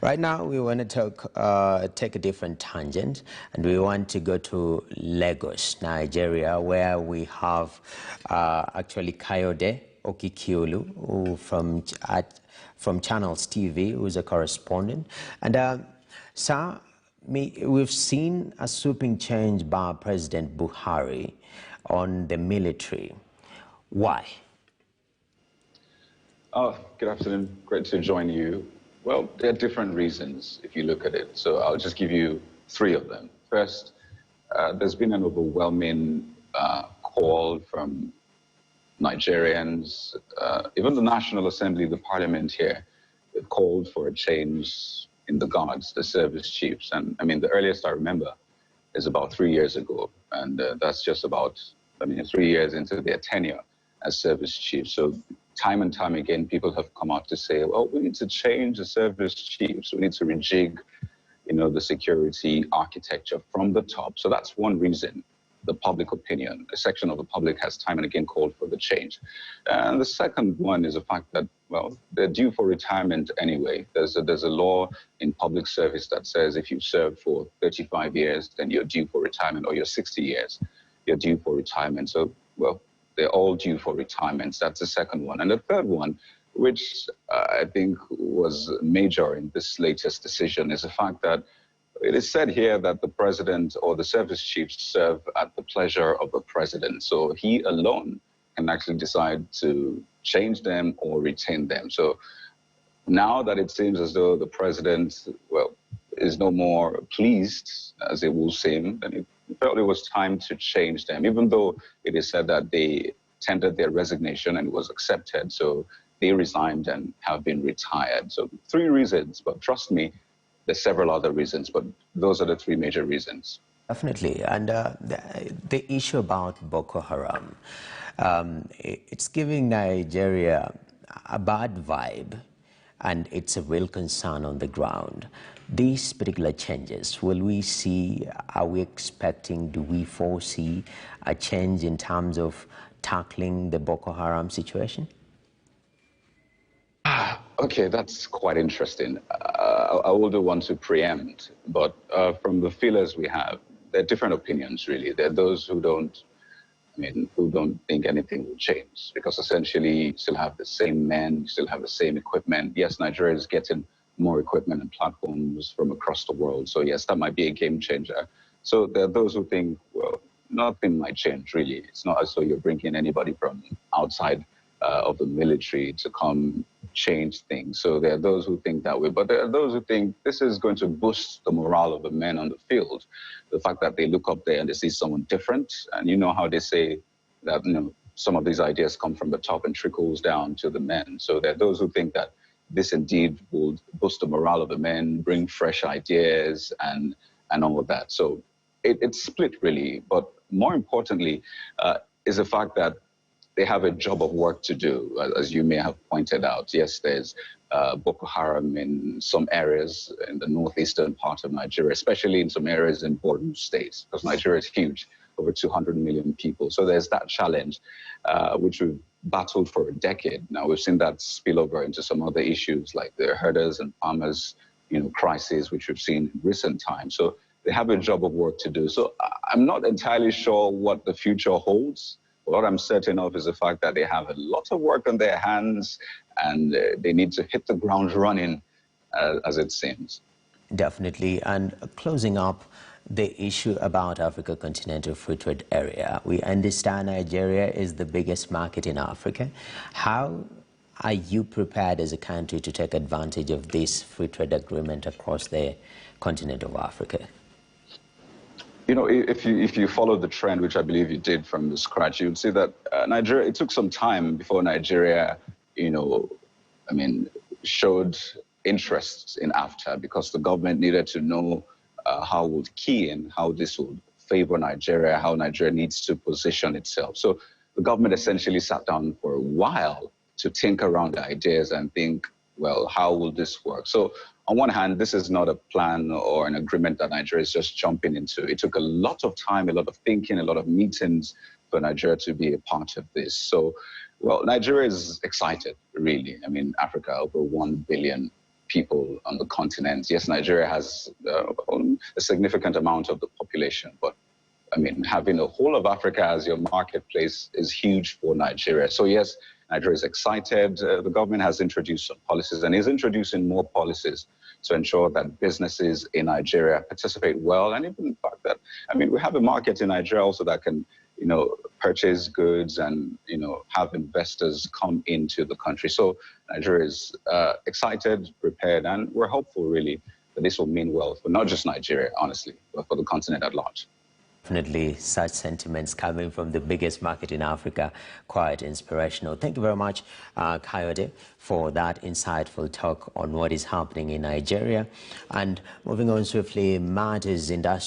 Right now, we want to take a different tangent, and we want to go to Lagos, Nigeria, where we have actually Kayode Okikiolu, who from Channels TV, who is a correspondent. And sir, we've seen a sweeping change by President Buhari on the military. Why? Good afternoon. Great to join you. Well, there are different reasons if you look at it. So I'll just give you three of them. First, there's been an overwhelming call from Nigerians, even the National Assembly, the parliament here, they've called for a change in the guards, the service chiefs. And I mean, the earliest I remember is about 3 years ago. And that's just about, 3 years into their tenure as service chiefs. So time and time again, people have come out to say, well, we need to change the service chiefs. We need to rejig, the security architecture from the top. So that's one reason, the public opinion. A section of the public has time and again called for the change. And the second one is the fact that, well, they're due for retirement anyway. There's a law in public service that says if you serve for 35 years, then you're due for retirement, or you're 60 years, you're due for retirement. So, well, they're all due for retirement. That's the second one. And the third one, which I think was major in this latest decision, is the fact that it is said here that the president or the service chiefs serve at the pleasure of the president. So he alone can actually decide to change them or retain them. So now that it seems as though the president, well, is no more pleased, as it will seem, then it felt it was time to change them, even though it is said that they tendered their resignation and it was accepted. So they resigned and have been retired. So three reasons, but trust me, there's several other reasons, but those are the three major reasons. Definitely. And the issue about Boko Haram, it's giving Nigeria a bad vibe, and it's a real concern on the ground. These particular changes, will we see, are we expecting, do we foresee a change in terms of tackling the Boko Haram situation? Okay, that's quite interesting. I wouldn't want to preempt, but from the feelers we have, there are different opinions, really. There are those who don't think anything will change, because essentially you still have the same men, you still have the same equipment. Yes, Nigeria is getting more equipment and platforms from across the world. So yes, that might be a game changer. So there are those who think, well, nothing might change, really. It's not as though you're bringing anybody from outside of the military to come change things. So there are those who think that way, but there are those who think this is going to boost the morale of the men on the field. The fact that they look up there and they see someone different, and you know how they say that, some of these ideas come from the top and trickles down to the men. So there are those who think that this indeed will boost the morale of the men, bring fresh ideas and all of that. So it's split, really. But more importantly, is the fact that they have a job of work to do, as you may have pointed out. Yes, there's Boko Haram in some areas in the northeastern part of Nigeria, especially in some areas in Borno State, because Nigeria is huge, over 200 million people. So there's that challenge, which we've battled for a decade. Now we've seen that spill over into some other issues like the herders and farmers, crisis, which we've seen in recent times. So they have a job of work to do. So I'm not entirely sure what the future holds. What I'm certain of is the fact that they have a lot of work on their hands, and they need to hit the ground running, as it seems. Definitely. And closing up, the issue about Africa Continental Free Trade Area. We understand Nigeria is the biggest market in Africa. How are you prepared as a country to take advantage of this free trade agreement across the continent of Africa? If you follow the trend, which I believe you did from the scratch, you'd see that Nigeria, it took some time before Nigeria, showed interest in AFTA, because the government needed to know how it would key in, how this would favor Nigeria, how Nigeria needs to position itself. So the government essentially sat down for a while to think around the ideas and think, well, how will this work? So on one hand, this is not a plan or an agreement that Nigeria is just jumping into. It took a lot of time, a lot of thinking, a lot of meetings for Nigeria to be a part of this. So, well, Nigeria is excited, really. Africa, over 1 billion people on the continent. Yes, Nigeria has a significant amount of the population, but I mean, having the whole of Africa as your marketplace is huge for Nigeria. So yes, Nigeria is excited. The government has introduced some policies and is introducing more policies to ensure that businesses in Nigeria participate well. And even the fact that, I mean, we have a market in Nigeria also that can, purchase goods and, have investors come into the country. So Nigeria is excited, prepared, and we're hopeful really that this will mean well for not just Nigeria, honestly, but for the continent at large. Definitely such sentiments coming from the biggest market in Africa, quite inspirational. Thank you very much, Kayode, for that insightful talk on what is happening in Nigeria. And moving on swiftly, matters industry.